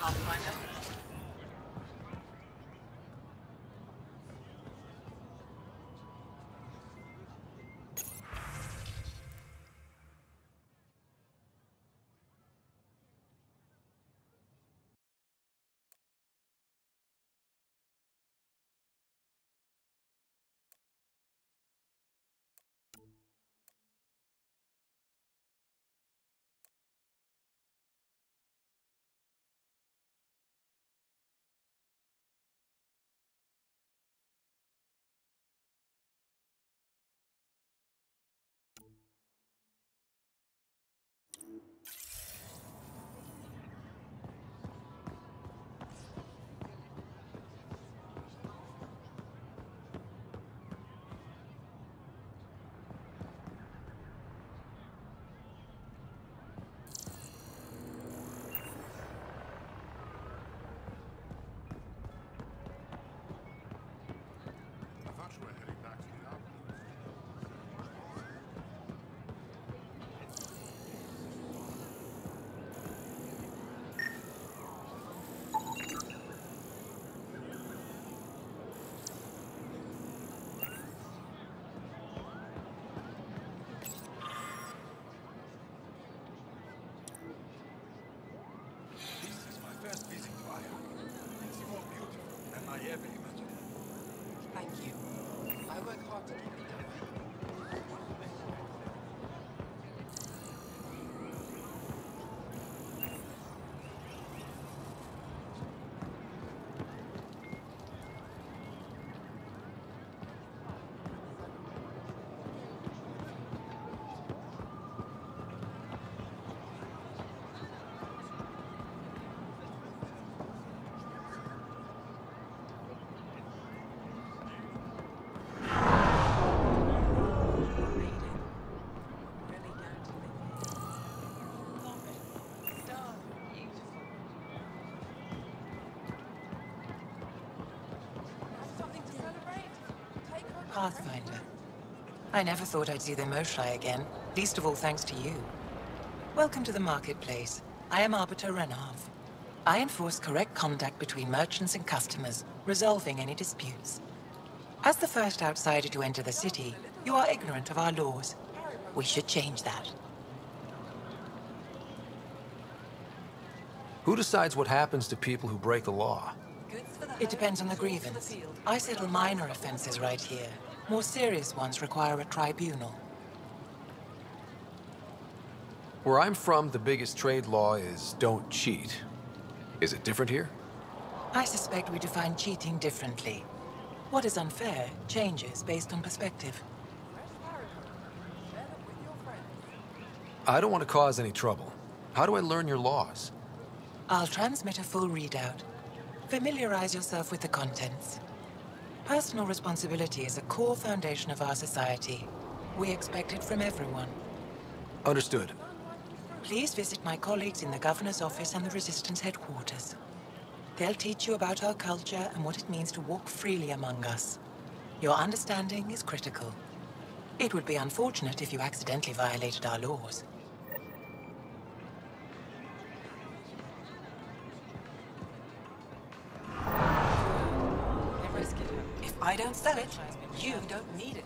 Pathfinder. Thank you. I work hard to keep it going. Pathfinder. I never thought I'd see the Moshlai again, least of all thanks to you. Welcome to the marketplace. I am Arbiter Renav. I enforce correct conduct between merchants and customers, resolving any disputes. As the first outsider to enter the city, you are ignorant of our laws. We should change that. Who decides what happens to people who break the law? It depends on the grievance. I settle minor offenses right here. More serious ones require a tribunal. Where I'm from, the biggest trade law is don't cheat. Is it different here? I suspect we define cheating differently. What is unfair changes based on perspective. I don't want to cause any trouble. How do I learn your laws? I'll transmit a full readout. Familiarize yourself with the contents. Personal responsibility is a core foundation of our society. We expect it from everyone. Understood. Please visit my colleagues in the Governor's office and the Resistance headquarters. They'll teach you about our culture and what it means to walk freely among us. Your understanding is critical. It would be unfortunate if you accidentally violated our laws. If I don't sell it, you don't need it.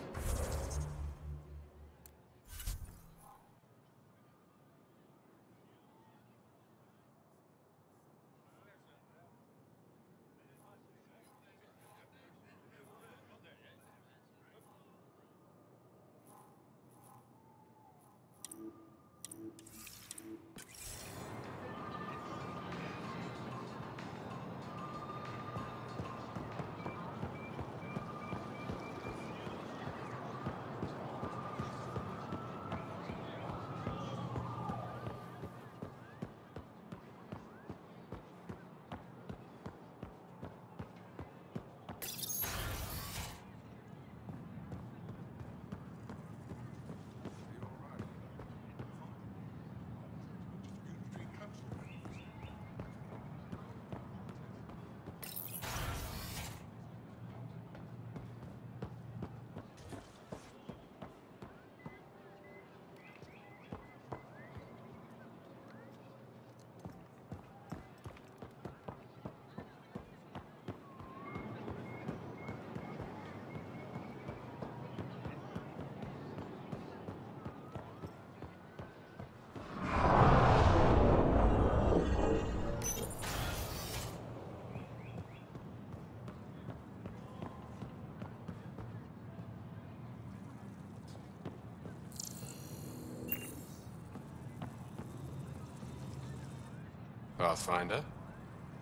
Pathfinder?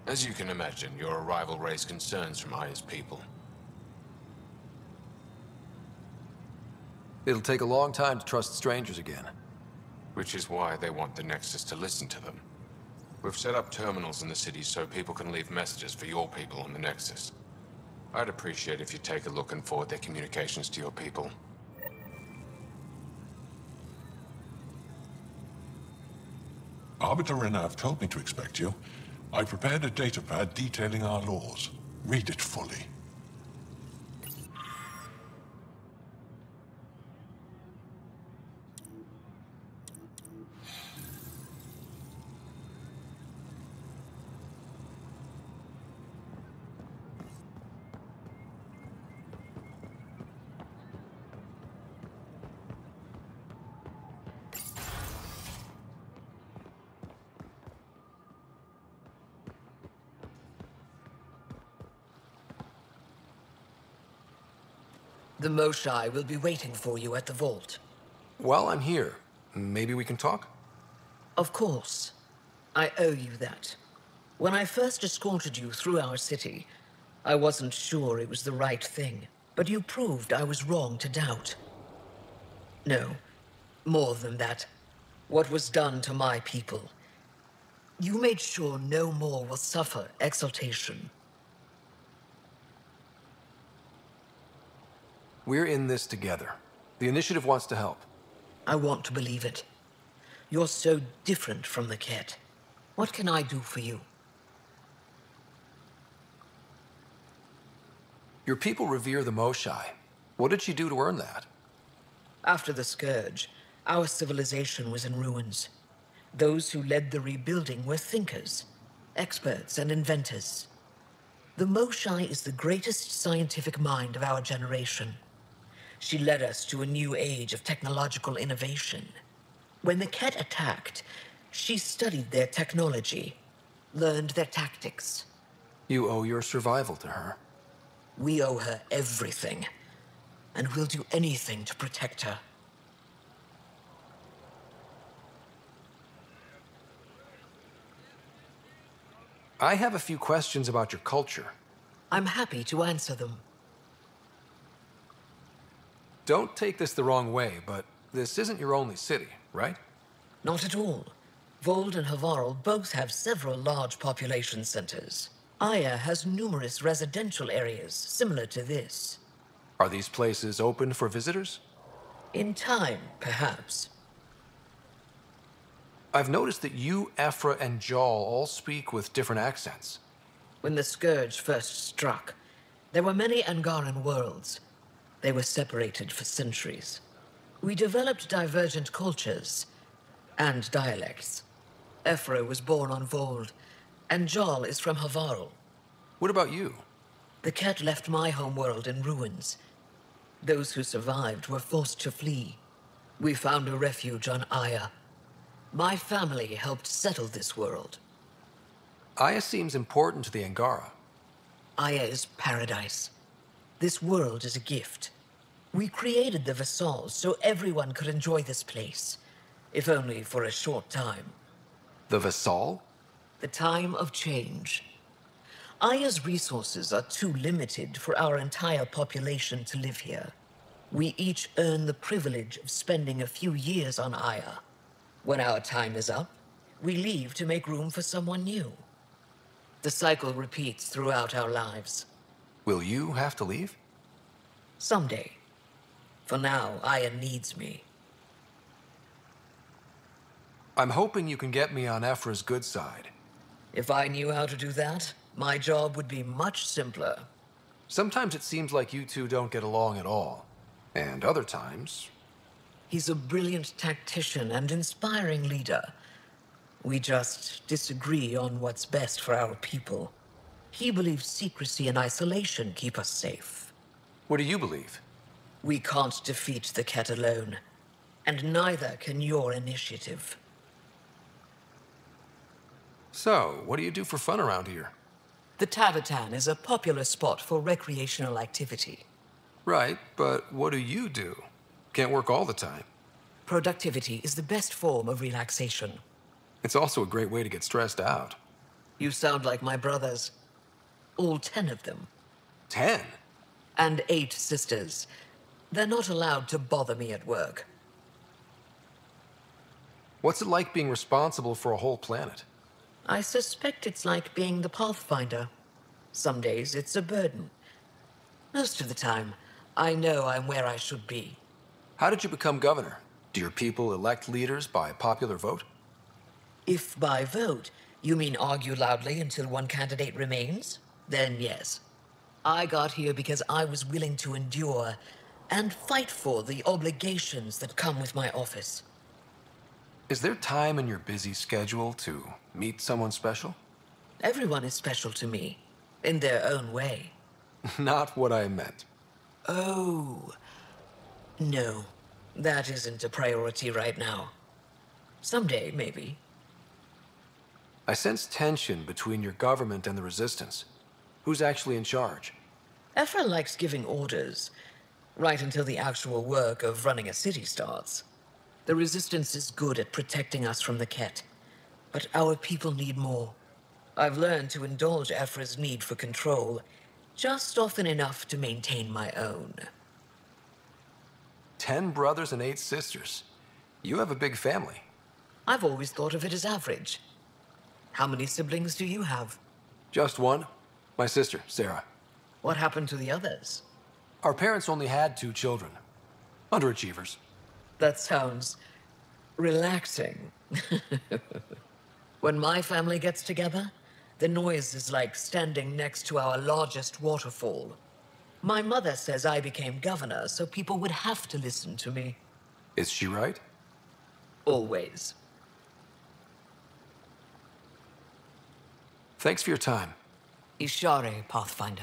As you can imagine, your arrival raised concerns from Aya's people. It'll take a long time to trust strangers again. Which is why they want the Nexus to listen to them. We've set up terminals in the city so people can leave messages for your people on the Nexus. I'd appreciate if you take a look and forward their communications to your people. Arbiter Renav told me to expect you. I prepared a datapad detailing our laws. Read it fully. The Moshai will be waiting for you at the vault. While I'm here, maybe we can talk? Of course. I owe you that. When I first escorted you through our city, I wasn't sure it was the right thing, but you proved I was wrong to doubt. No, more than that. What was done to my people. You made sure no more will suffer exaltation. We're in this together. The Initiative wants to help. I want to believe it. You're so different from the Ket. What can I do for you? Your people revere the Moshai. What did she do to earn that? After the Scourge, our civilization was in ruins. Those who led the rebuilding were thinkers, experts and inventors. The Moshai is the greatest scientific mind of our generation. She led us to a new age of technological innovation. When the Ket attacked, she studied their technology, learned their tactics. You owe your survival to her. We owe her everything, and we'll do anything to protect her. I have a few questions about your culture. I'm happy to answer them. Don't take this the wrong way, but this isn't your only city, right? Not at all. Vold and Havarl both have several large population centers. Aya has numerous residential areas similar to this. Are these places open for visitors? In time, perhaps. I've noticed that you, Aphra, and Jal all speak with different accents. When the Scourge first struck, there were many Angaran worlds. They were separated for centuries. We developed divergent cultures and dialects. Aphra was born on Vold, and Jal is from Havarl. What about you? The Ket left my homeworld in ruins. Those who survived were forced to flee. We found a refuge on Aya. My family helped settle this world. Aya seems important to the Angara. Aya is paradise. This world is a gift. We created the Vassals so everyone could enjoy this place, if only for a short time. The Vassal? The time of change. Aya's resources are too limited for our entire population to live here. We each earn the privilege of spending a few years on Aya. When our time is up, we leave to make room for someone new. The cycle repeats throughout our lives. Will you have to leave? Someday. For now, Aya needs me. I'm hoping you can get me on Aphra's good side. If I knew how to do that, my job would be much simpler. Sometimes it seems like you two don't get along at all. And other times... He's a brilliant tactician and inspiring leader. We just disagree on what's best for our people. He believes secrecy and isolation keep us safe. What do you believe? We can't defeat the Ket alone, and neither can your initiative. So, what do you do for fun around here? The Tavatan is a popular spot for recreational activity. Right, but what do you do? Can't work all the time. Productivity is the best form of relaxation. It's also a great way to get stressed out. You sound like my brothers. All 10 of them. 10? And 8 sisters. They're not allowed to bother me at work. What's it like being responsible for a whole planet? I suspect it's like being the Pathfinder. Some days it's a burden. Most of the time, I know I'm where I should be. How did you become governor? Do your people elect leaders by popular vote? If by vote, you mean argue loudly until one candidate remains, then yes. I got here because I was willing to endure and fight for the obligations that come with my office. Is there time in your busy schedule to meet someone special? Everyone is special to me, in their own way. Not what I meant. Oh, no, that isn't a priority right now. Someday, maybe. I sense tension between your government and the Resistance. Who's actually in charge? Ephra likes giving orders, right until the actual work of running a city starts. The Resistance is good at protecting us from the Ket, but our people need more. I've learned to indulge Ephra's need for control, just often enough to maintain my own. 10 brothers and 8 sisters. You have a big family. I've always thought of it as average. How many siblings do you have? Just one. My sister, Sarah. What happened to the others? Our parents only had 2 children. Underachievers. That sounds relaxing. When my family gets together, the noise is like standing next to our largest waterfall. My mother says I became governor, so people would have to listen to me. Is she right? Always. Thanks for your time. Ishare, Pathfinder.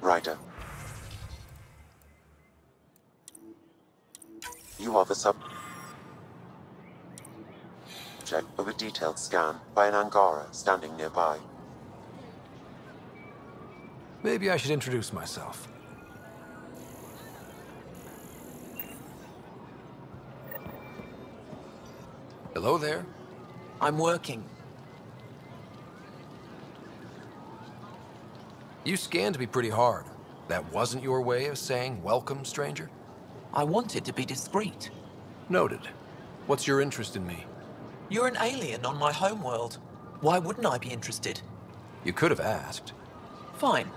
Ryder. You are the subject of a detailed scan by an Angara standing nearby. Maybe I should introduce myself. Hello there. I'm working. You scanned me pretty hard. That wasn't your way of saying welcome, stranger? I wanted to be discreet. Noted. What's your interest in me? You're an alien on my homeworld. Why wouldn't I be interested? You could have asked. Fine.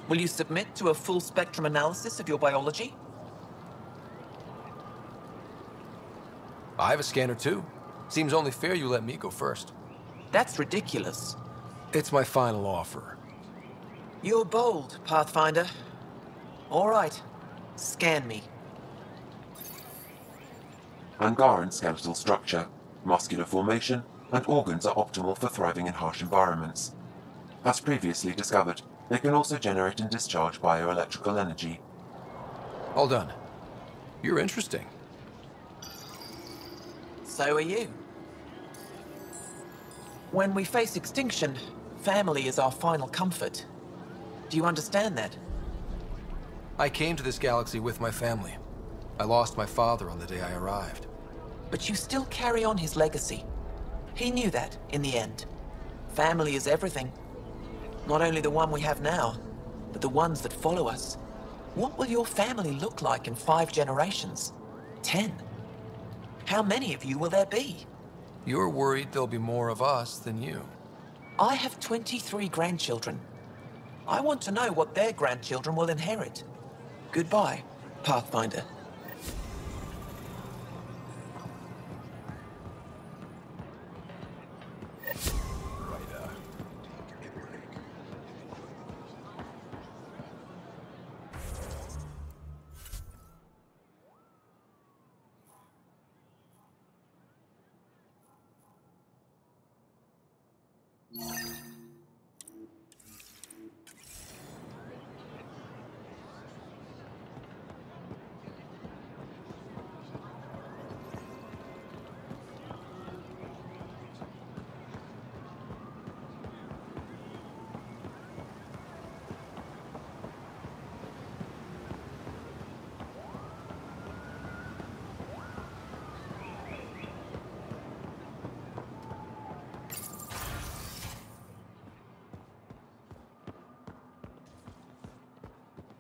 Will you submit to a full spectrum analysis of your biology? I have a scanner too. Seems only fair you let me go first. That's ridiculous. It's my final offer. You're bold, Pathfinder. All right. Scan me. Angaran skeletal structure, muscular formation, and organs are optimal for thriving in harsh environments. As previously discovered, they can also generate and discharge bioelectrical energy. All done. You're interesting. So are you. When we face extinction, family is our final comfort. Do you understand that? I came to this galaxy with my family. I lost my father on the day I arrived. But you still carry on his legacy. He knew that, in the end. Family is everything. Not only the one we have now, but the ones that follow us. What will your family look like in 5 generations? 10? How many of you will there be? You're worried there'll be more of us than you. I have 23 grandchildren. I want to know what their grandchildren will inherit. Goodbye, Pathfinder.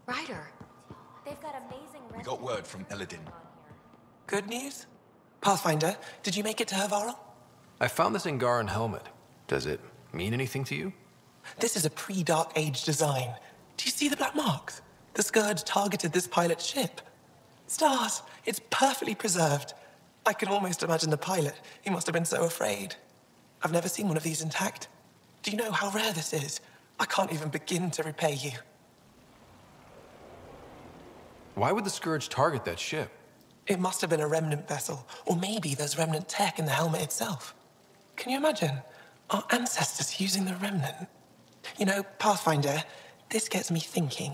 Ryder, they've got amazing We got word from Eladin. Good news? Pathfinder, did you make it to Hervarl? I found this Angaran helmet. Does it mean anything to you? This is a pre-Dark Age design. Do you see the black marks? The Scourge targeted this pilot's ship. Stars, it's perfectly preserved. I can almost imagine the pilot. He must have been so afraid. I've never seen one of these intact. Do you know how rare this is? I can't even begin to repay you. Why would the Scourge target that ship? It must have been a remnant vessel, or maybe there's remnant tech in the helmet itself. Can you imagine? Our ancestors using the remnant. You know, Pathfinder, this gets me thinking.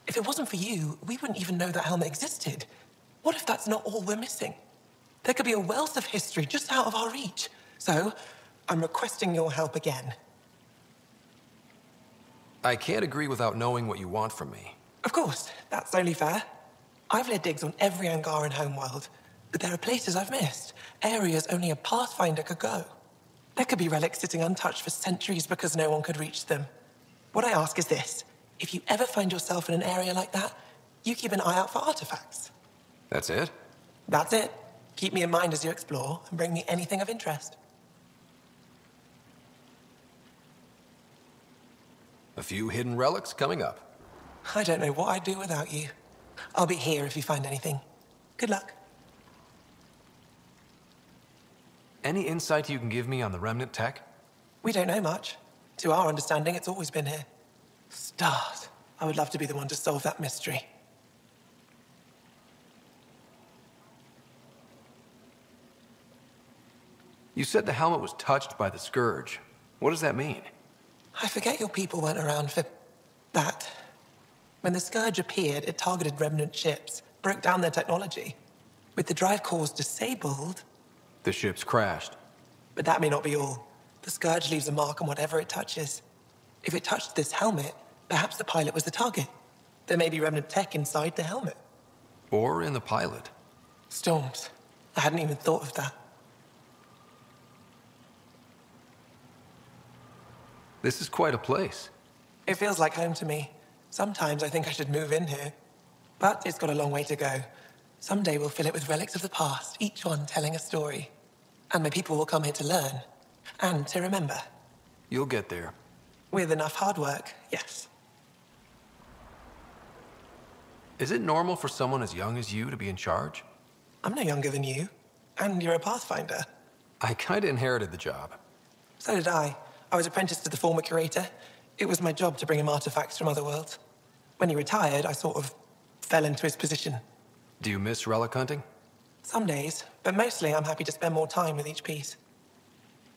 If it wasn't for you, we wouldn't even know that helmet existed. What if that's not all we're missing? There could be a wealth of history just out of our reach. So, I'm requesting your help again. I can't agree without knowing what you want from me. Of course, that's only fair. I've led digs on every Angaran homeworld, but there are places I've missed, areas only a Pathfinder could go. There could be relics sitting untouched for centuries because no one could reach them. What I ask is this: if you ever find yourself in an area like that, you keep an eye out for artifacts. That's it? That's it. Keep me in mind as you explore, and bring me anything of interest. A few hidden relics coming up. I don't know what I'd do without you. I'll be here if you find anything. Good luck. Any insight you can give me on the remnant tech? We don't know much. To our understanding, it's always been here. Stars. I would love to be the one to solve that mystery. You said the helmet was touched by the Scourge. What does that mean? I forget your people weren't around for that. When the Scourge appeared, it targeted remnant ships, broke down their technology. With the drive cores disabled... The ships crashed. But that may not be all. The Scourge leaves a mark on whatever it touches. If it touched this helmet, perhaps the pilot was the target. There may be remnant tech inside the helmet. Or in the pilot. Storms. I hadn't even thought of that. This is quite a place. It feels like home to me. Sometimes I think I should move in here. But it's got a long way to go. Someday we'll fill it with relics of the past, each one telling a story. And my people will come here to learn. And to remember. You'll get there. With enough hard work, yes. Is it normal for someone as young as you to be in charge? I'm no younger than you. And you're a Pathfinder. I kinda inherited the job. So did I. I was apprenticed to the former curator. It was my job to bring him artifacts from other worlds. When he retired, I sort of fell into his position. Do you miss relic hunting? Some days, but mostly I'm happy to spend more time with each piece.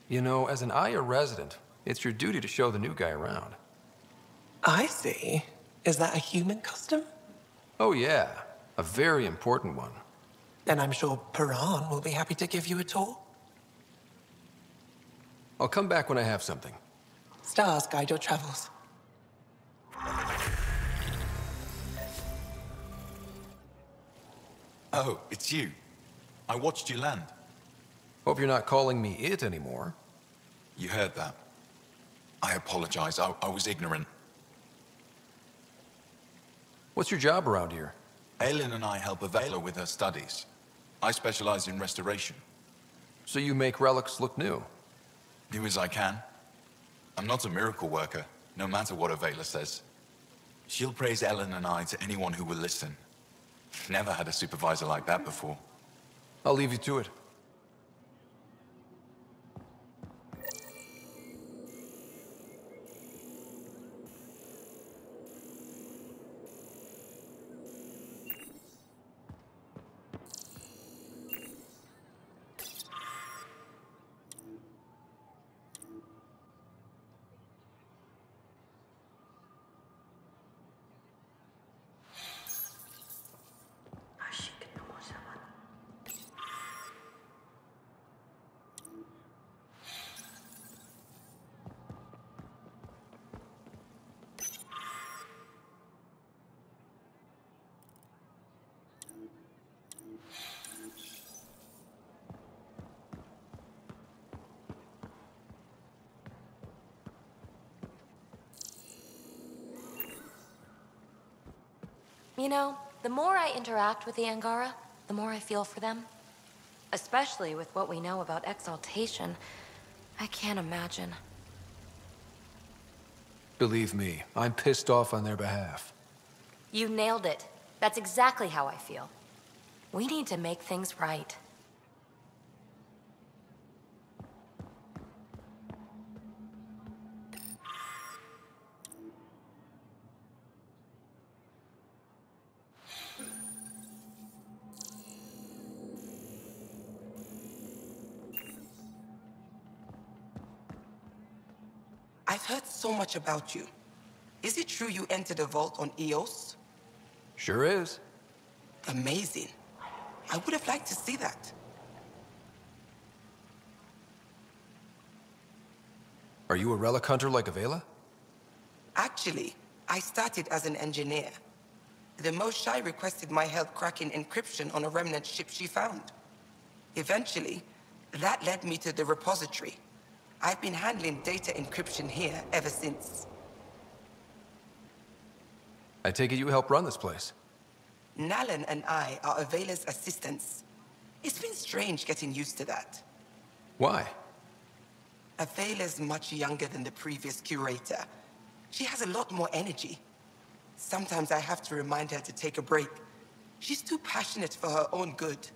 You know, as an Aya resident, it's your duty to show the new guy around. I see. Is that a human custom? Oh yeah, a very important one. Then I'm sure Piran will be happy to give you a tour. I'll come back when I have something. Stars guide your travels. Oh, it's you. I watched you land. Hope you're not calling me it anymore. You heard that. I apologize. I was ignorant. What's your job around here? Aelin and I help Avela with her studies. I specialize in restoration. So you make relics look new? New as I can. I'm not a miracle worker, no matter what Avela says. She'll praise Ellen and I to anyone who will listen. Never had a supervisor like that before. I'll leave you to it. You know, the more I interact with the Angara, the more I feel for them. Especially with what we know about exaltation. I can't imagine. Believe me, I'm pissed off on their behalf. You nailed it. That's exactly how I feel. We need to make things right. I've heard so much about you. Is it true you entered a vault on Eos? Sure is. Amazing. I would have liked to see that. Are you a relic hunter like Avela? Actually, I started as an engineer. The Moshai requested my help cracking encryption on a remnant ship she found. Eventually, that led me to the repository. I've been handling data encryption here ever since. I take it you help run this place. Nalan and I are Avela's assistants. It's been strange getting used to that. Why? Avela's much younger than the previous curator. She has a lot more energy. Sometimes I have to remind her to take a break. She's too passionate for her own good.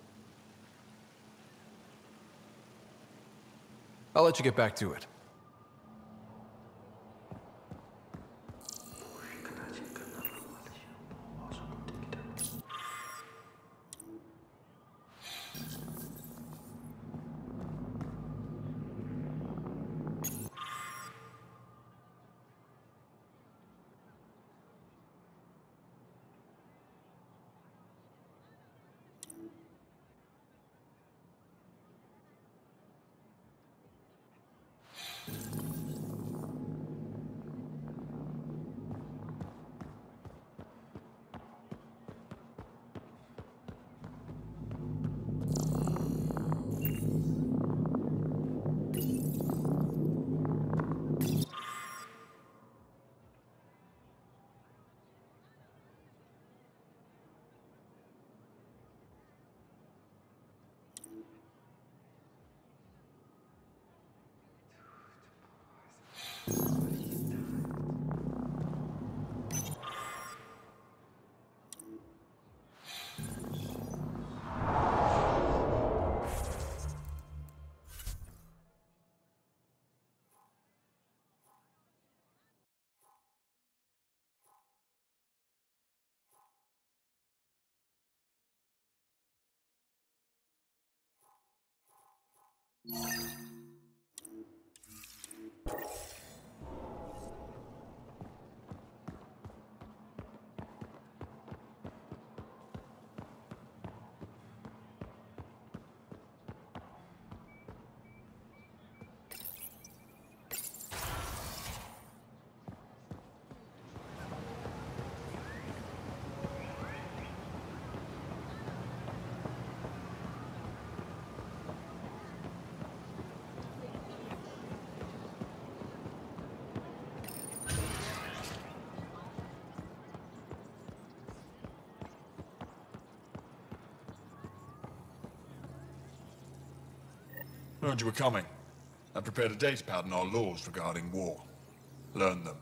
I'll let you get back to it. Heard you were coming. I prepared a datapad on our laws regarding war. Learn them.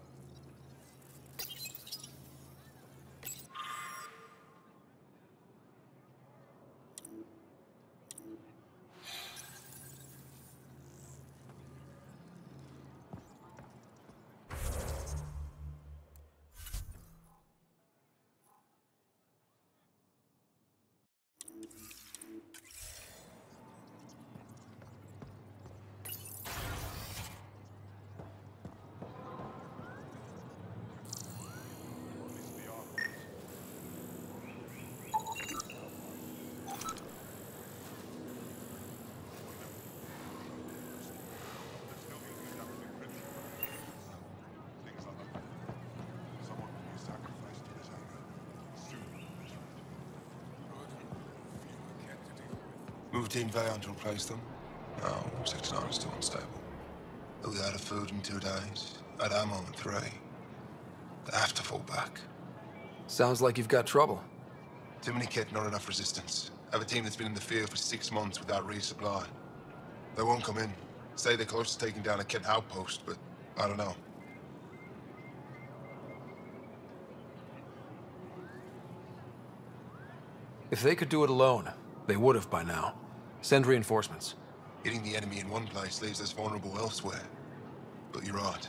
Moved Team Vayon to replace them? No, Sector 9 is still unstable. They'll be out of food in 2 days, out of ammo in 3. They have to fall back. Sounds like you've got trouble. Too many kit, not enough resistance. I have a team that's been in the field for 6 months without resupply. They won't come in. Say they're close to taking down a kit outpost, but I don't know. If they could do it alone, they would have by now. Send reinforcements. Hitting the enemy in one place leaves us vulnerable elsewhere. But you're right.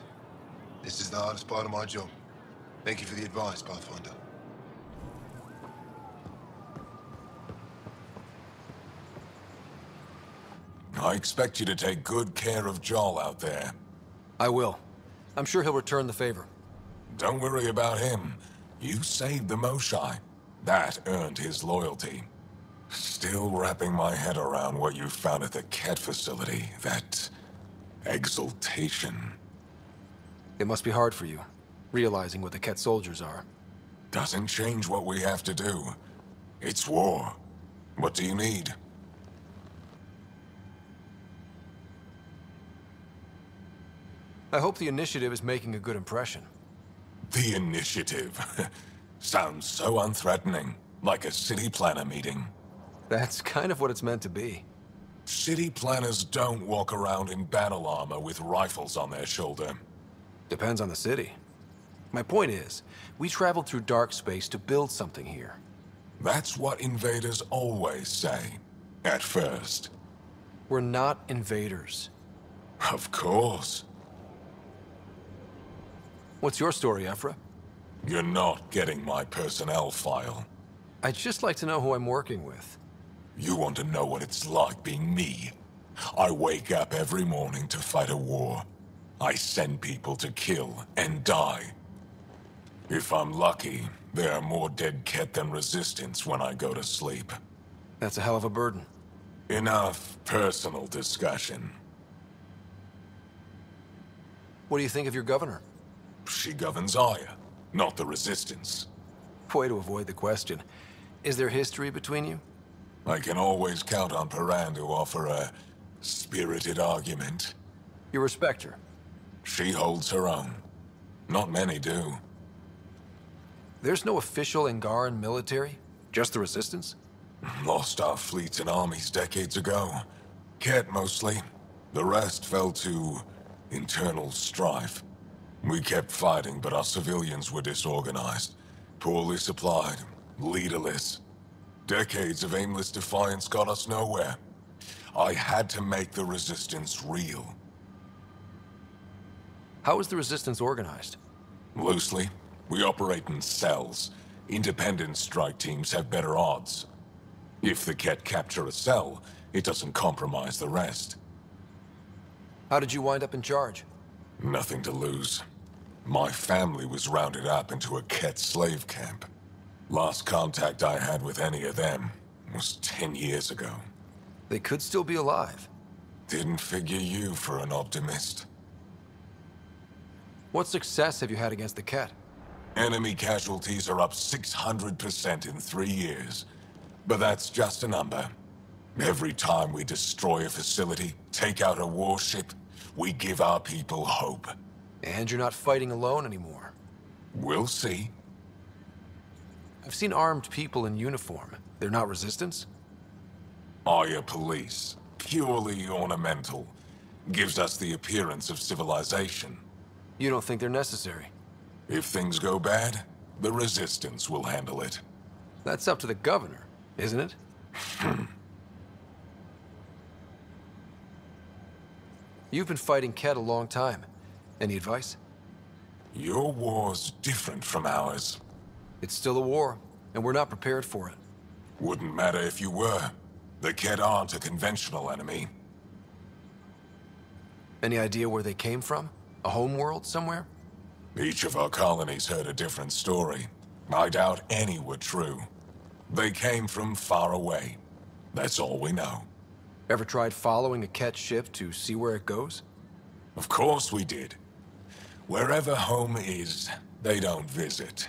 This is the hardest part of my job. Thank you for the advice, Pathfinder. I expect you to take good care of Joel out there. I will. I'm sure he'll return the favor. Don't worry about him. You saved the Moshai. That earned his loyalty. Still wrapping my head around what you found at the Ket facility. That exaltation. It must be hard for you, realizing what the Ket soldiers are. Doesn't change what we have to do. It's war. What do you need? I hope the initiative is making a good impression. The initiative. Sounds so unthreatening. Like a city planner meeting. That's kind of what it's meant to be. City planners don't walk around in battle armor with rifles on their shoulder. Depends on the city. My point is, we traveled through dark space to build something here. That's what invaders always say. At first. We're not invaders. Of course. What's your story, Ephra? You're not getting my personnel file. I'd just like to know who I'm working with. You want to know what it's like being me? I wake up every morning to fight a war. I send people to kill and die. If I'm lucky, there are more dead Ket than resistance when I go to sleep. That's a hell of a burden. Enough personal discussion. What do you think of your governor? She governs Aya, not the resistance. Way to avoid the question. Is there history between you? I can always count on Paran to offer a spirited argument. You respect her? She holds her own. Not many do. There's no official Angaran military? Just the resistance? Lost our fleets and armies decades ago. Ket mostly. The rest fell to internal strife. We kept fighting, but our civilians were disorganized. Poorly supplied. Leaderless. Decades of aimless defiance got us nowhere. I had to make the resistance real. How is the resistance organized? Loosely, we operate in cells. Independent strike teams have better odds. If the Ket capture a cell, it doesn't compromise the rest. How did you wind up in charge? Nothing to lose. My family was rounded up into a Ket slave camp. Last contact I had with any of them was 10 years ago. They could still be alive. Didn't figure you for an optimist. What success have you had against the Ket? Enemy casualties are up 600% in 3 years. But that's just a number. Every time we destroy a facility, take out a warship, we give our people hope. And you're not fighting alone anymore. We'll see. I've seen armed people in uniform. They're not resistance? Aya police. Purely ornamental. Gives us the appearance of civilization. You don't think they're necessary? If things go bad, the resistance will handle it. That's up to the governor, isn't it? You've been fighting Ket a long time. Any advice? Your war's different from ours. It's still a war, and we're not prepared for it. Wouldn't matter if you were. The Ket aren't a conventional enemy. Any idea where they came from? A homeworld somewhere? Each of our colonies heard a different story. I doubt any were true. They came from far away. That's all we know. Ever tried following a Ket ship to see where it goes? Of course we did. Wherever home is, they don't visit.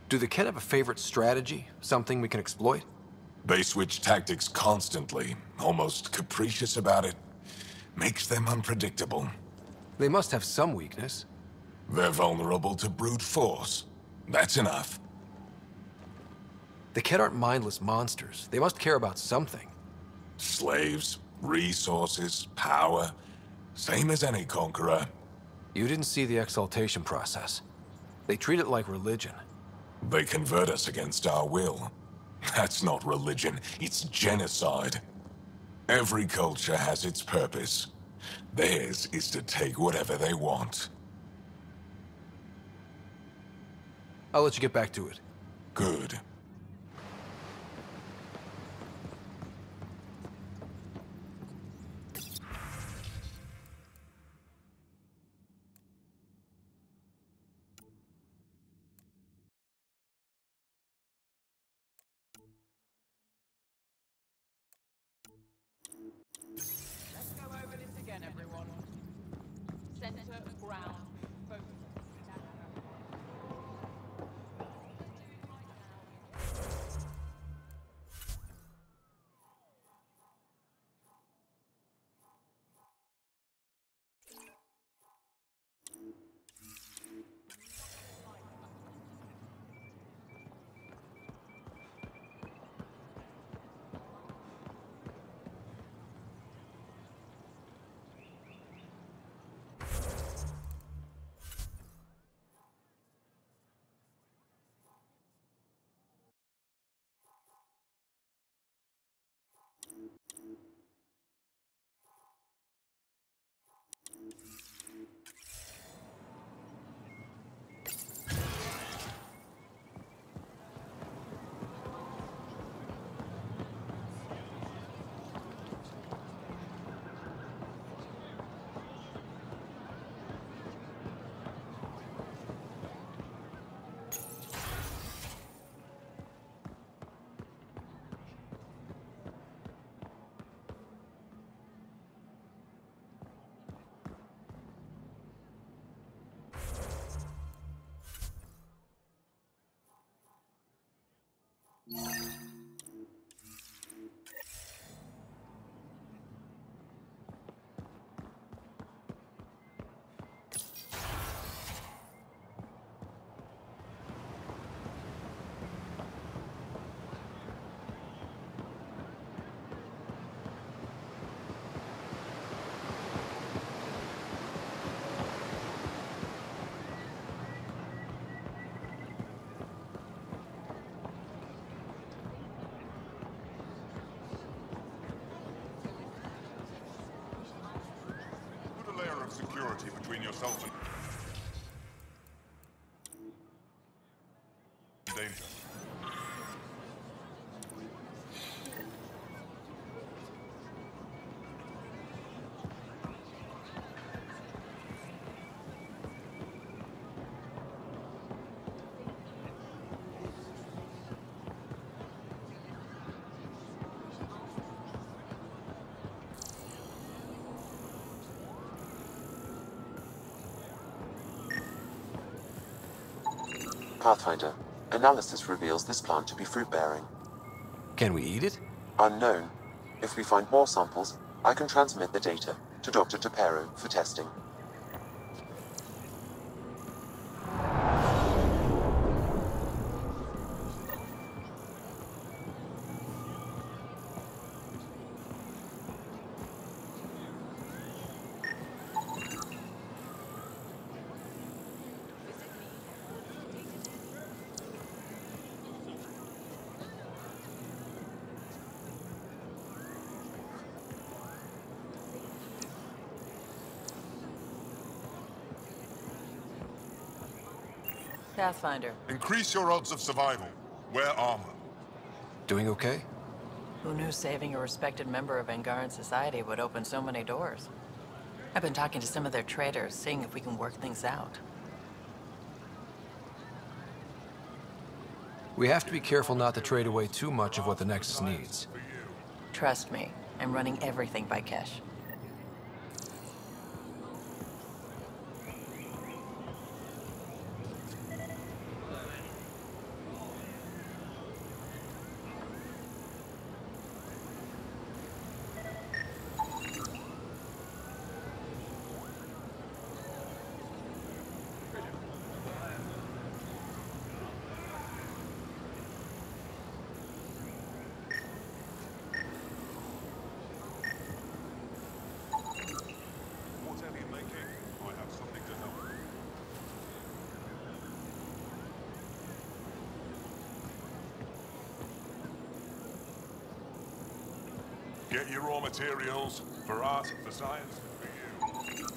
Do the Ket have a favorite strategy? Something we can exploit? They switch tactics constantly, almost capricious about it. Makes them unpredictable. They must have some weakness. They're vulnerable to brute force. That's enough. The Ket aren't mindless monsters. They must care about something. Slaves, resources, power. Same as any conqueror. You didn't see the exaltation process. They treat it like religion. They convert us against our will. That's not religion, it's genocide. Every culture has its purpose. Theirs is to take whatever they want. I'll let you get back to it. Good. Let's go over this again, everyone. Center of ground. Focus. Security between yourself and danger. Pathfinder, analysis reveals this plant to be fruit-bearing. Can we eat it? Unknown. If we find more samples, I can transmit the data to Dr. Tapero for testing. Pathfinder, Increase your odds of survival. Wear armor. Doing okay? who knew saving a respected member of Angaran society would open so many doors? I've been talking to some of their traders, seeing if we can work things out. We have to be careful not to trade away too much of what the Nexus needs. Trust me, I'm running everything by Kesh. Whatever you're making, I have something to help. Get your raw materials for art, for science, for you.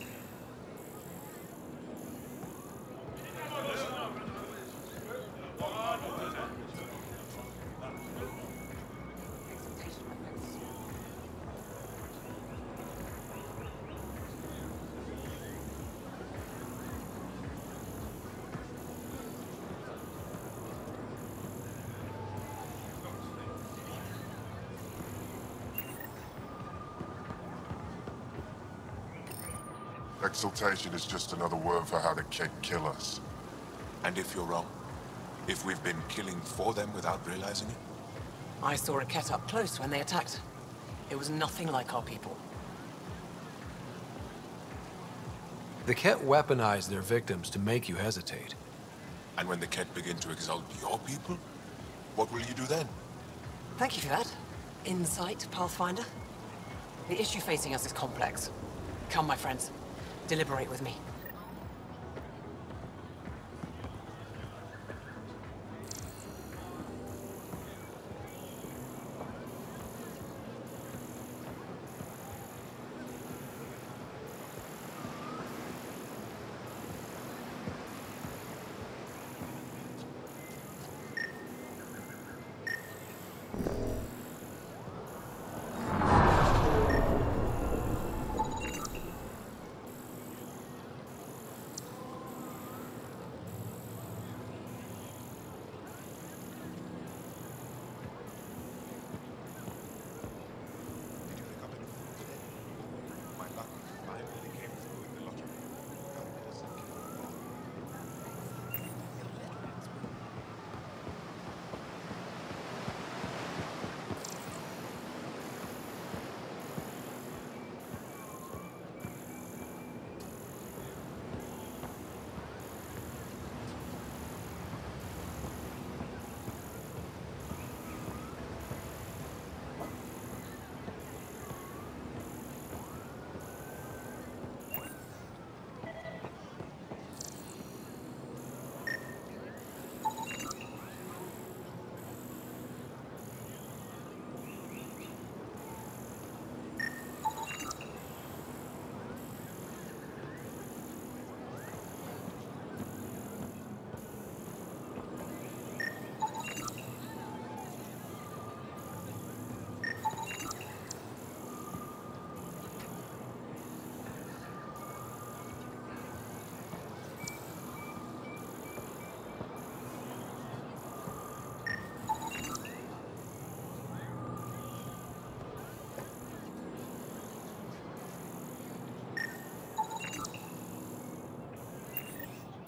Exaltation is just another word for how the Kett kill us. And if you're wrong? If we've been killing for them without realizing it? I saw a Kett up close when they attacked. It was nothing like our people. The Kett weaponize their victims to make you hesitate. And when the Kett begin to exalt your people, what will you do then? Thank you for that. Insight, Pathfinder. The issue facing us is complex. Come, my friends. Deliberate with me.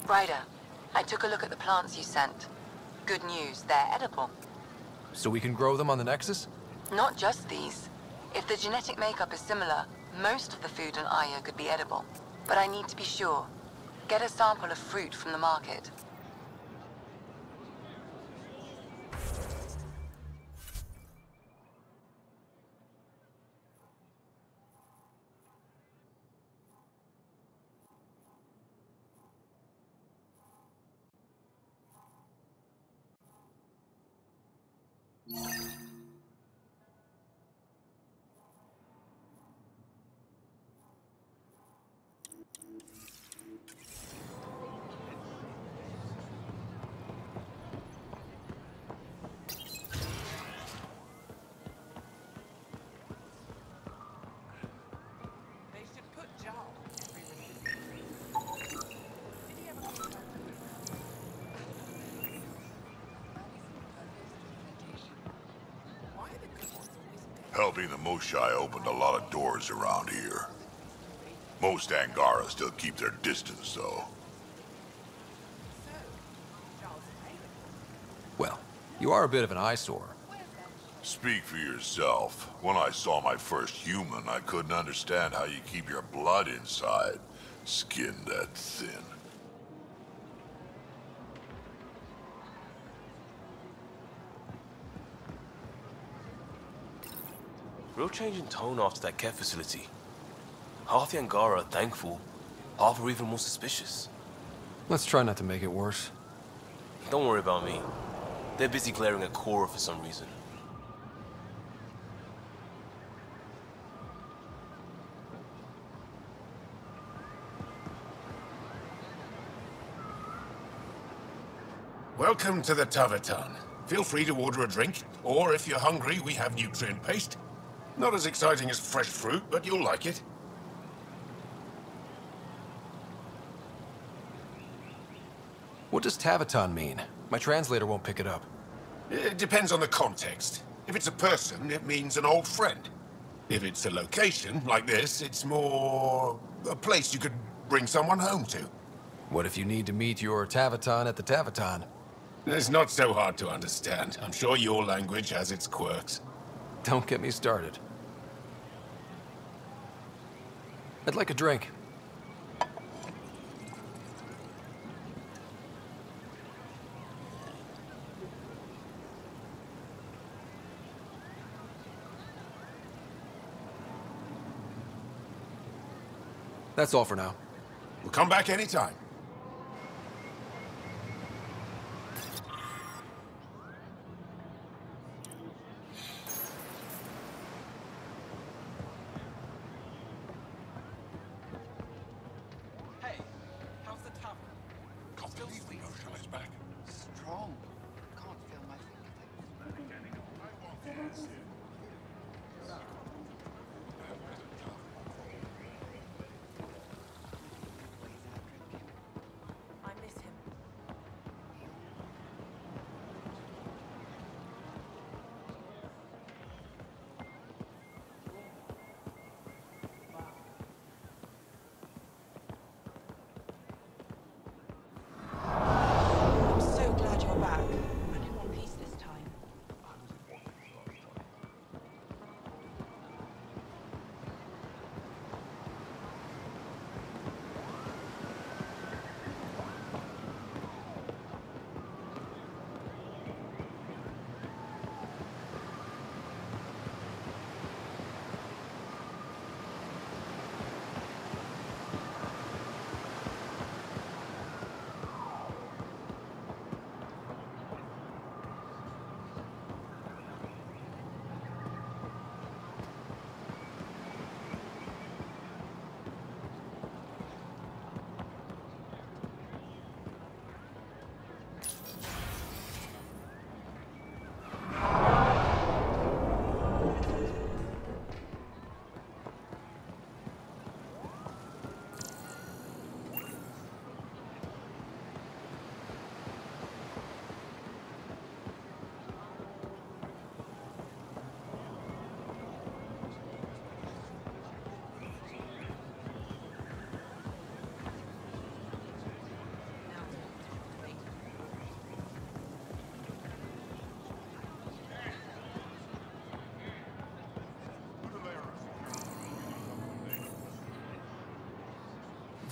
Ryder, I took a look at the plants you sent. Good news, they're edible. So we can grow them on the Nexus? Not just these. If the genetic makeup is similar, most of the food on Aya could be edible. But I need to be sure. Get a sample of fruit from the market. Helping the Moshai opened a lot of doors around here. Most Angara still keep their distance, though. Well, you are a bit of an eyesore. Speak for yourself. When I saw my first human, I couldn't understand how you keep your blood inside. Skin that thin. Real change in tone after that care facility. Half the Angara are thankful, half are even more suspicious. Let's try not to make it worse. Don't worry about me. They're busy glaring at Cora for some reason. Welcome to the Tavatan. Feel free to order a drink, or if you're hungry, we have nutrient paste. Not as exciting as fresh fruit, but you'll like it. What does Tavatan mean? My translator won't pick it up. It depends on the context. If it's a person, it means an old friend. If it's a location, like this, it's more a place you could bring someone home to. What if you need to meet your Tavatan at the Tavatan? It's not so hard to understand. I'm sure your language has its quirks. Don't get me started. I'd like a drink. That's all for now. We'll come back anytime.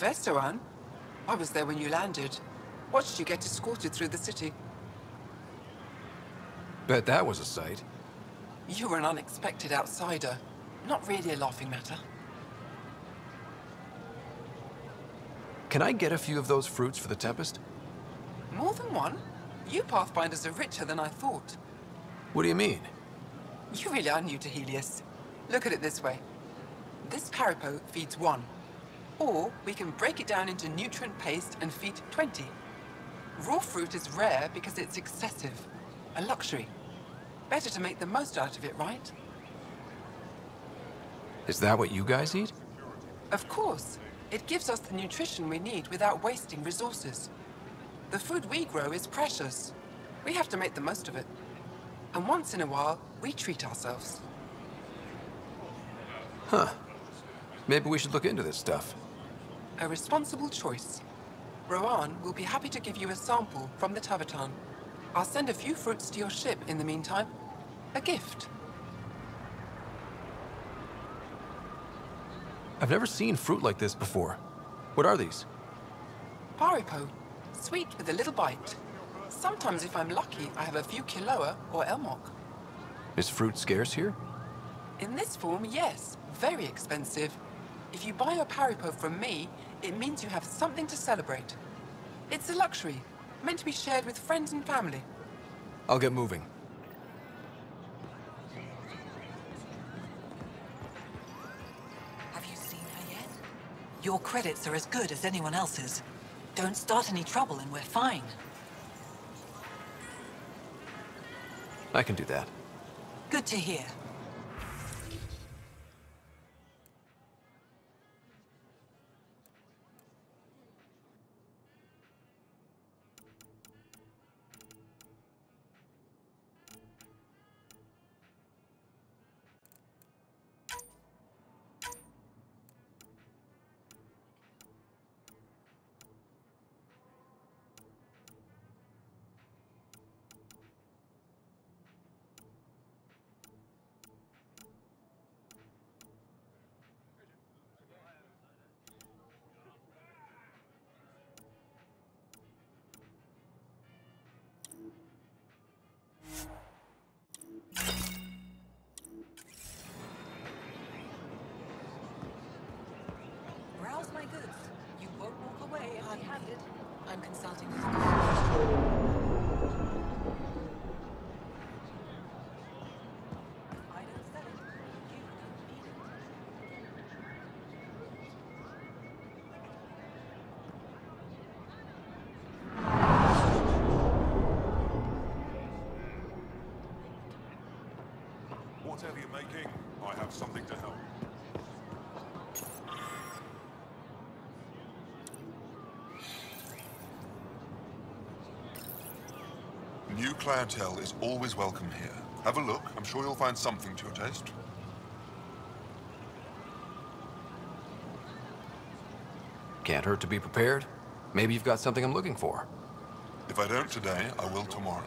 Vestoran? I was there when you landed. Watched you get escorted through the city. Bet that was a sight. You were an unexpected outsider. Not really a laughing matter. Can I get a few of those fruits for the Tempest? More than one? You Pathfinders are richer than I thought. What do you mean? You really are new to Helios. Look at it this way. This Paripo feeds 1. Or we can break it down into nutrient paste and feed 20. Raw fruit is rare because it's excessive. A luxury. Better to make the most out of it, right? Is that what you guys eat? Of course. It gives us the nutrition we need without wasting resources. The food we grow is precious. We have to make the most of it. And once in a while, we treat ourselves. Huh. Maybe we should look into this stuff. A responsible choice. Rowan will be happy to give you a sample from the Tavatan. I'll send a few fruits to your ship in the meantime. A gift. I've never seen fruit like this before. What are these? Paripo. Sweet with a little bite. Sometimes if I'm lucky, I have a few Kiloa or Elmok. Is fruit scarce here? In this form, yes. Very expensive. If you buy a Paripo from me, it means you have something to celebrate. It's a luxury, meant to be shared with friends and family. I'll get moving. Have you seen her yet? Your credits are as good as anyone else's. Don't start any trouble and we're fine. I can do that. Good to hear. Browse my goods. You won't walk away empty-handed. I'm consulting with I don't sell it. You don't need it. Whatever you're making, I have something to help. New clientele is always welcome here. Have a look. I'm sure you'll find something to your taste. Can't hurt to be prepared. Maybe you've got something I'm looking for. If I don't today, I will tomorrow.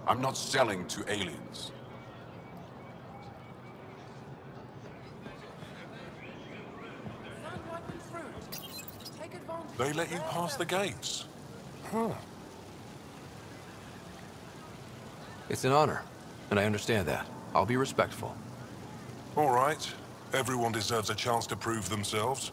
I'm not selling to aliens. They let you pass the gates. Huh. It's an honor, and I understand that. I'll be respectful. All right. Everyone deserves a chance to prove themselves.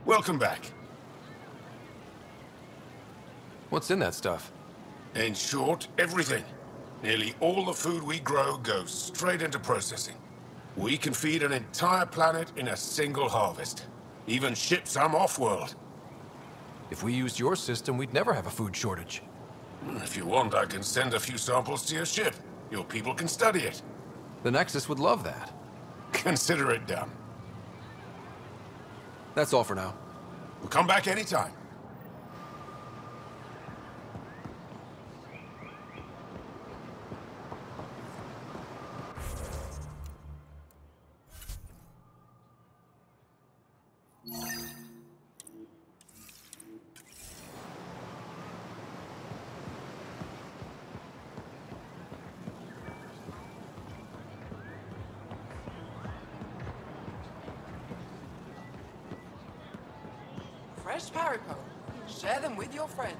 Welcome back. What's in that stuff? In short, everything. Nearly all the food we grow goes straight into processing. We can feed an entire planet in a single harvest. Even ship some off-world. If we used your system, we'd never have a food shortage. If you want, I can send a few samples to your ship. Your people can study it. The Nexus would love that. Consider it done. That's all for now. We'll come back anytime. Fresh Paripo. Share them with your friends.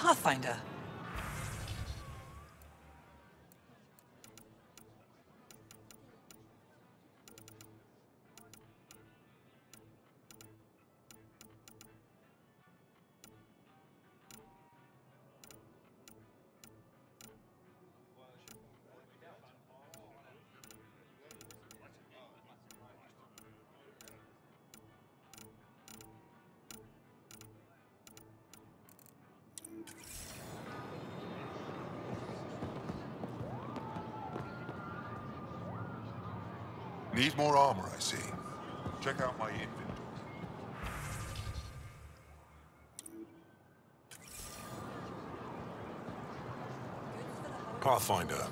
Pathfinder. Need more armor, I see. Check out my inventory. Pathfinder.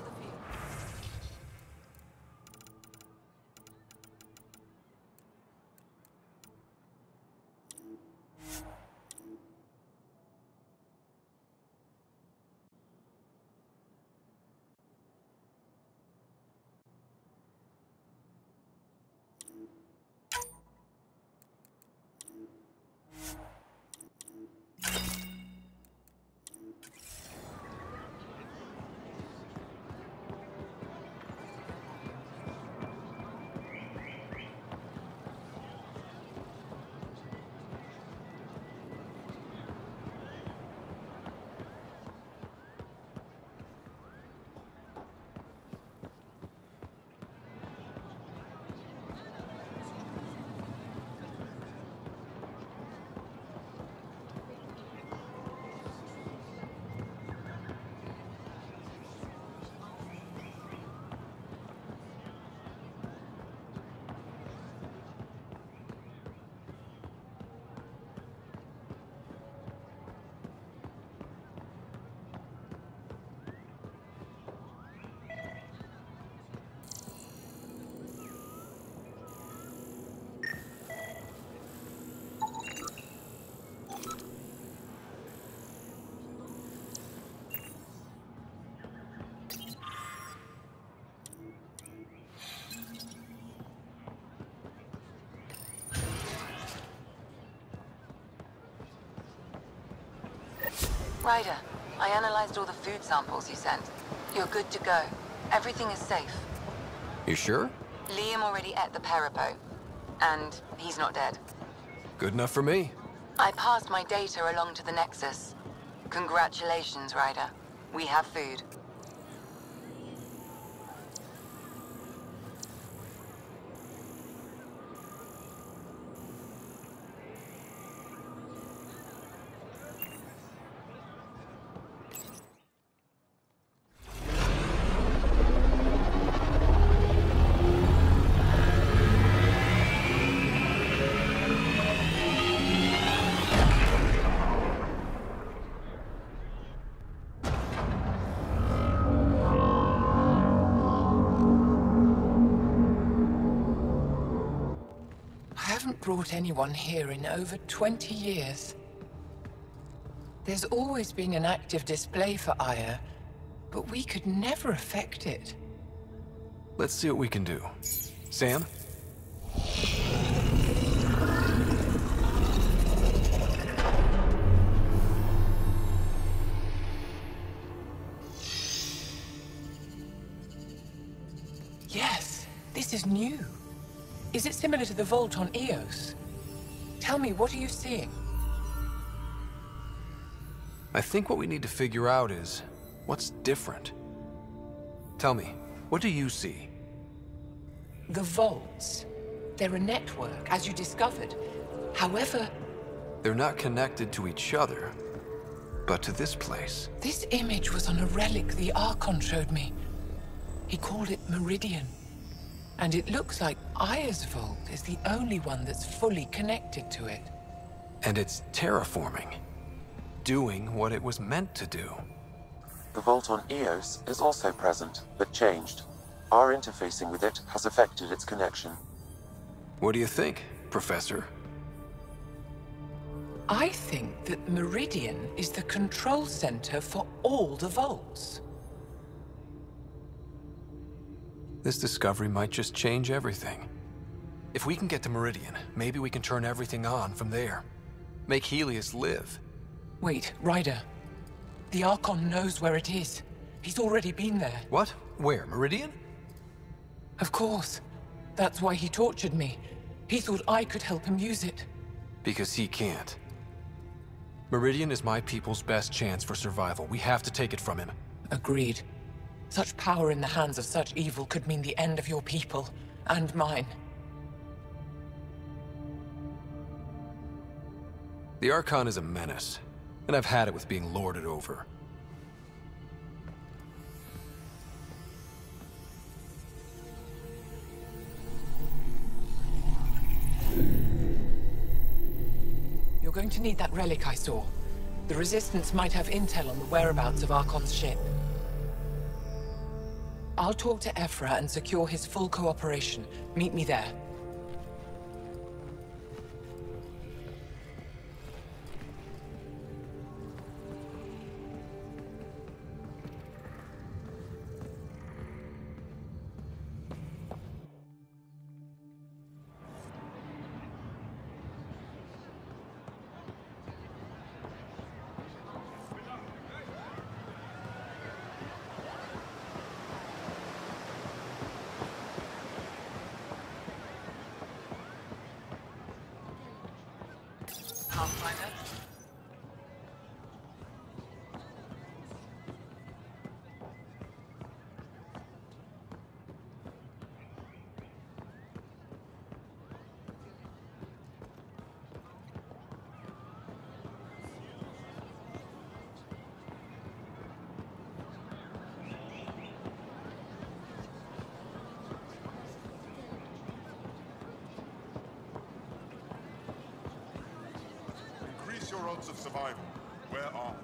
Ryder, I analyzed all the food samples you sent. You're good to go. Everything is safe. You sure? Liam already ate the Peripo. And he's not dead. Good enough for me. I passed my data along to the Nexus. Congratulations, Ryder. We have food. Brought anyone here in over 20 years. There's always been an active display for Aya, but we could never affect it. Let's see what we can do. Sam? Yes, this is new. Is it similar to the vault on Eos? Tell me, what are you seeing? I think what we need to figure out is what's different. Tell me, what do you see? The vaults. They're a network, as you discovered. However... They're not connected to each other, but to this place. This image was on a relic the Archon showed me. He called it Meridian. And it looks like Aya's vault is the only one that's fully connected to it. And it's terraforming. Doing what it was meant to do. The vault on Eos is also present, but changed. Our interfacing with it has affected its connection. What do you think, Professor? I think that Meridian is the control center for all the vaults. This discovery might just change everything. If we can get to Meridian, maybe we can turn everything on from there. Make Helios live. Wait, Ryder. The Archon knows where it is. He's already been there. What? Where? Meridian? Of course. That's why he tortured me. He thought I could help him use it. Because he can't. Meridian is my people's best chance for survival. We have to take it from him. Agreed. Such power in the hands of such evil could mean the end of your people, and mine. The Archon is a menace, and I've had it with being lorded over. You're going to need that relic I saw. The Resistance might have intel on the whereabouts of Archon's ship. I'll talk to Ephra and secure his full cooperation. Meet me there. Increase your odds of survival. Where are?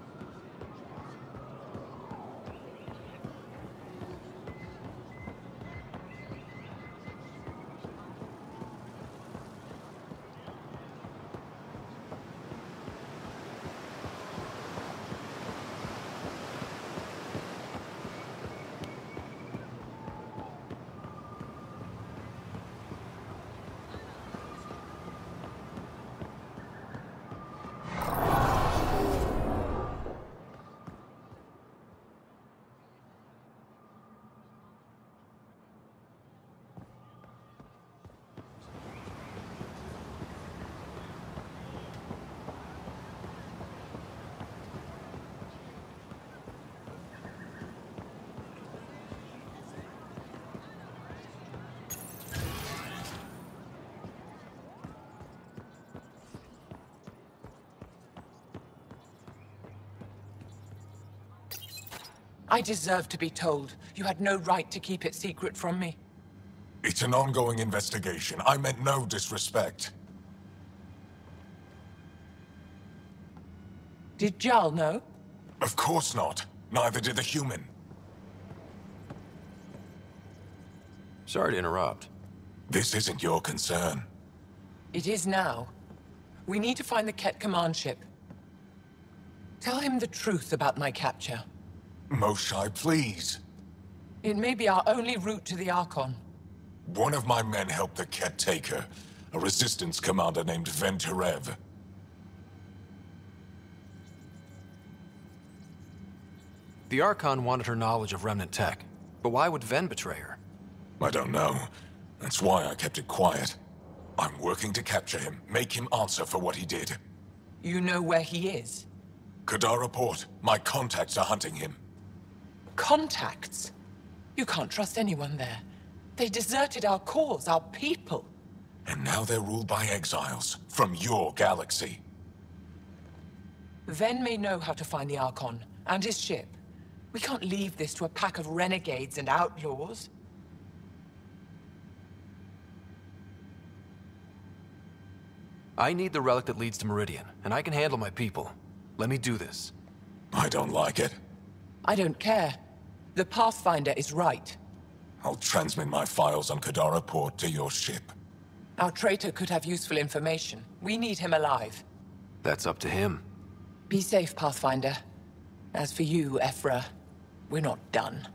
I deserve to be told. You had no right to keep it secret from me. It's an ongoing investigation. I meant no disrespect. Did Jarl know? Of course not. Neither did the human. Sorry to interrupt. This isn't your concern. It is now. We need to find the Ket command ship. Tell him the truth about my capture. Moshai, please. It may be our only route to the Archon. One of my men helped the Ket take her. A resistance commander named Venturev. The Archon wanted her knowledge of Remnant tech, but why would Ven betray her? I don't know. That's why I kept it quiet. I'm working to capture him, make him answer for what he did. You know where he is? Kadara Port. My contacts are hunting him. Contacts? You can't trust anyone there. They deserted our cause, our people. And now they're ruled by exiles from your galaxy. Ven may know how to find the Archon and his ship. We can't leave this to a pack of renegades and outlaws. I need the relic that leads to Meridian, and I can handle my people. Let me do this. I don't like it. I don't care. The Pathfinder is right. I'll transmit my files on Kadara Port to your ship. Our traitor could have useful information. We need him alive. That's up to him. Be safe, Pathfinder. As for you, Ephra, we're not done.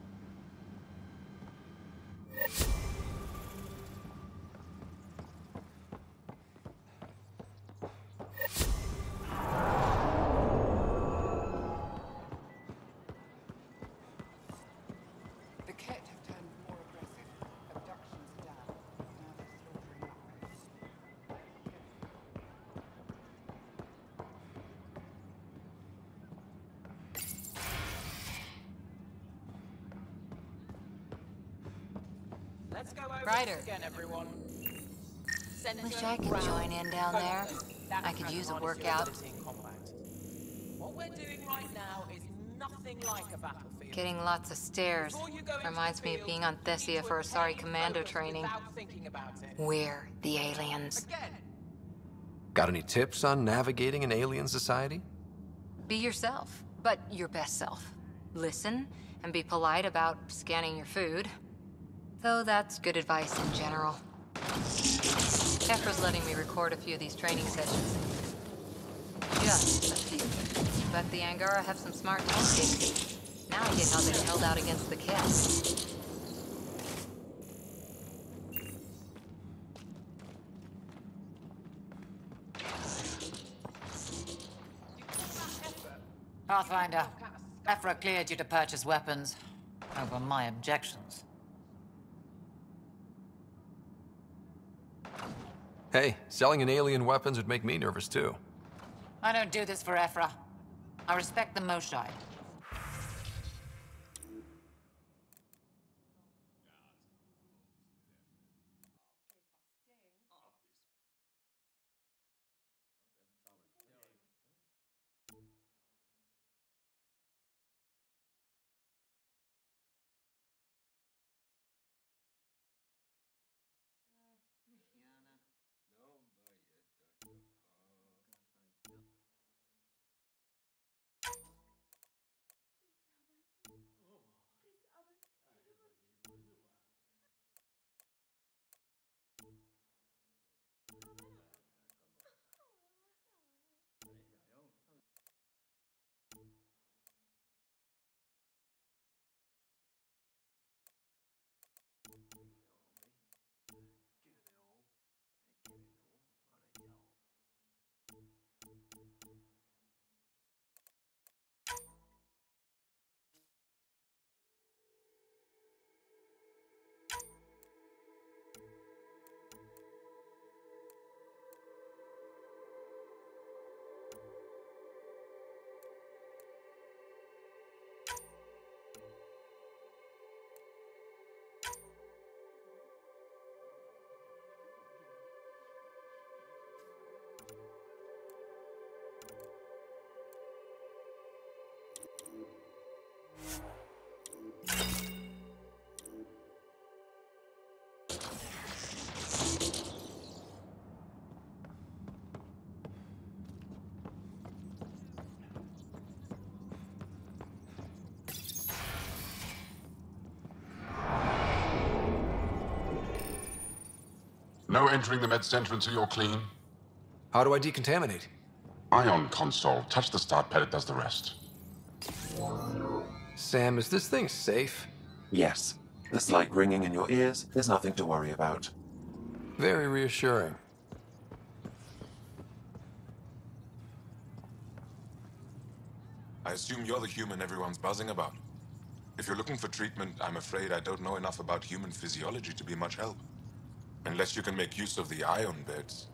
Let's go over Ryder. this again, everyone. Wish I could join in down there. I could use a workout. What we're doing right now is nothing like a battlefield. Getting lots of stairs. Reminds me of being on Thessia for Asari commando training. We're the aliens. Got any tips on navigating an alien society? Be yourself, but your best self. Listen, and be polite about scanning your food. Though that's good advice in general. Efra's letting me record a few of these training sessions. Just a few. But the Angara have some smart tactics. Now I get how they held out against the Kett. Pathfinder, Efra cleared you to purchase weapons. Over my objections. Hey, selling an alien weapons would make me nervous too. I don't do this for Efra. I respect the Moshai. No entering the med center until you're clean. How do I decontaminate? Ion console. Touch the start pad, it does the rest. Sam, is this thing safe? Yes. The slight ringing in your ears is nothing to worry about. Very reassuring. I assume you're the human everyone's buzzing about. If you're looking for treatment, I'm afraid I don't know enough about human physiology to be much help. Unless you can make use of the ion beds.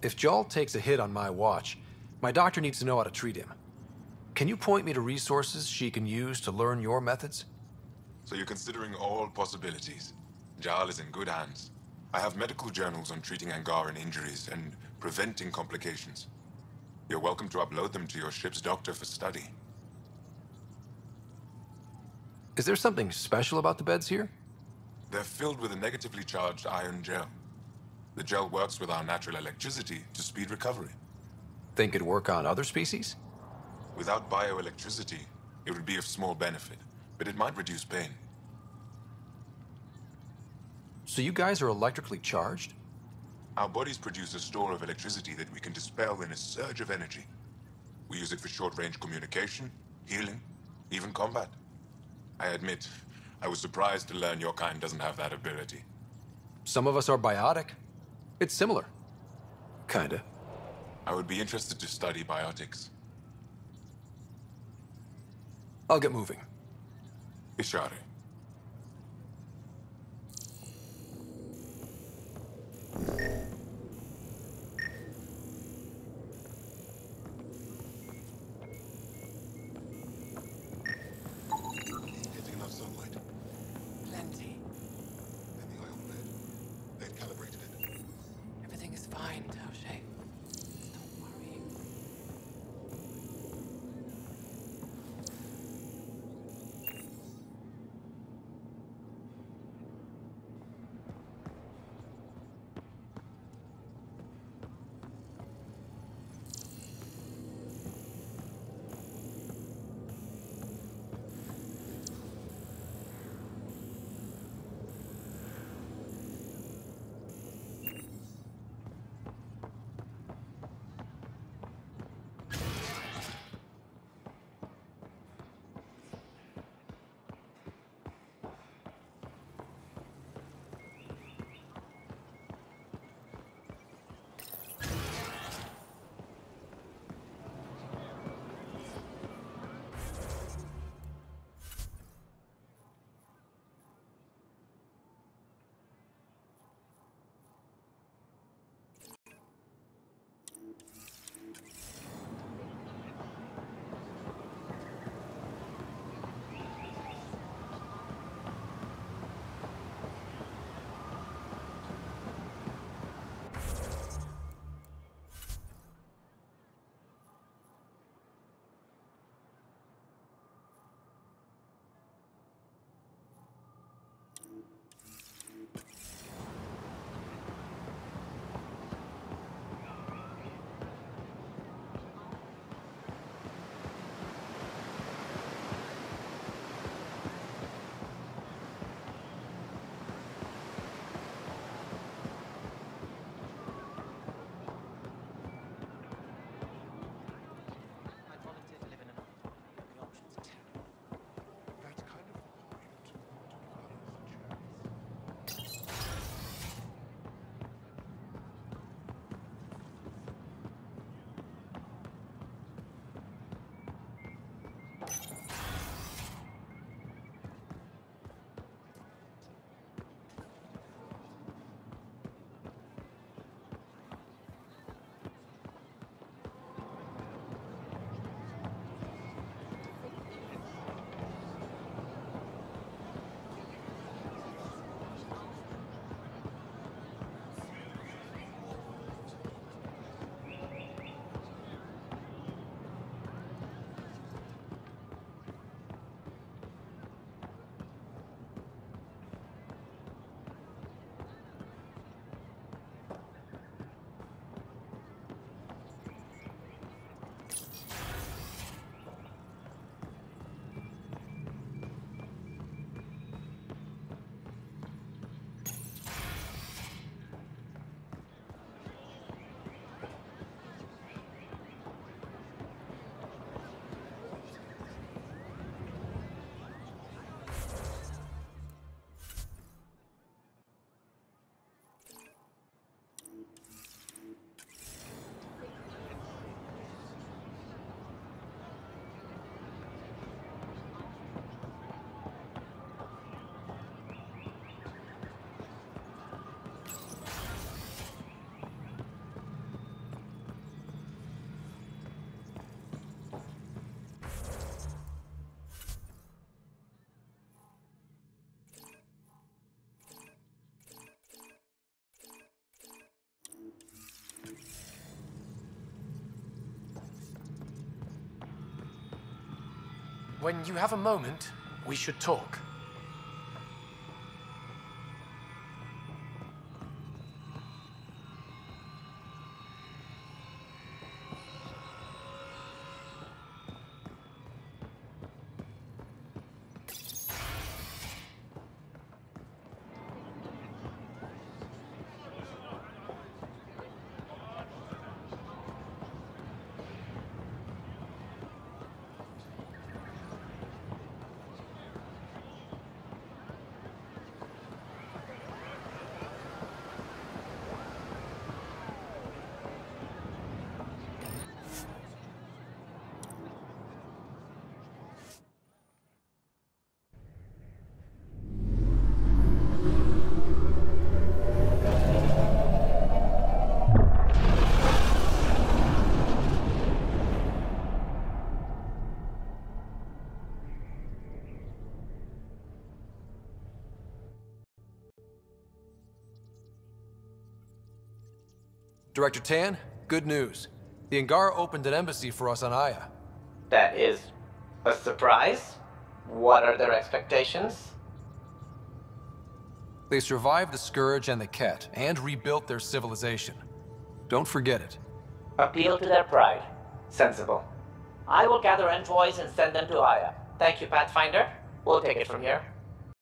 If Jarl takes a hit on my watch, my doctor needs to know how to treat him. Can you point me to resources she can use to learn your methods? So you're considering all possibilities. Jarl is in good hands. I have medical journals on treating Angaran injuries and preventing complications. You're welcome to upload them to your ship's doctor for study. Is there something special about the beds here? They're filled with a negatively charged iron gel. The gel works with our natural electricity to speed recovery. Think it'd work on other species? Without bioelectricity, it would be of small benefit, but it might reduce pain. So you guys are electrically charged? Our bodies produce a store of electricity that we can dispel in a surge of energy. We use it for short-range communication, healing, even combat. I admit, I was surprised to learn your kind doesn't have that ability. Some of us are biotic. It's similar. Kinda. I would be interested to study biotics. I'll get moving. Ishari. when you have a moment, we should talk. Director Tan, good news. The Angara opened an embassy for us on Aya. That is a surprise? What are their expectations? They survived the Scourge and the Ket, and rebuilt their civilization. Don't forget it. Appeal to their pride. Sensible. I will gather envoys and send them to Aya. Thank you, Pathfinder. We'll take it from here.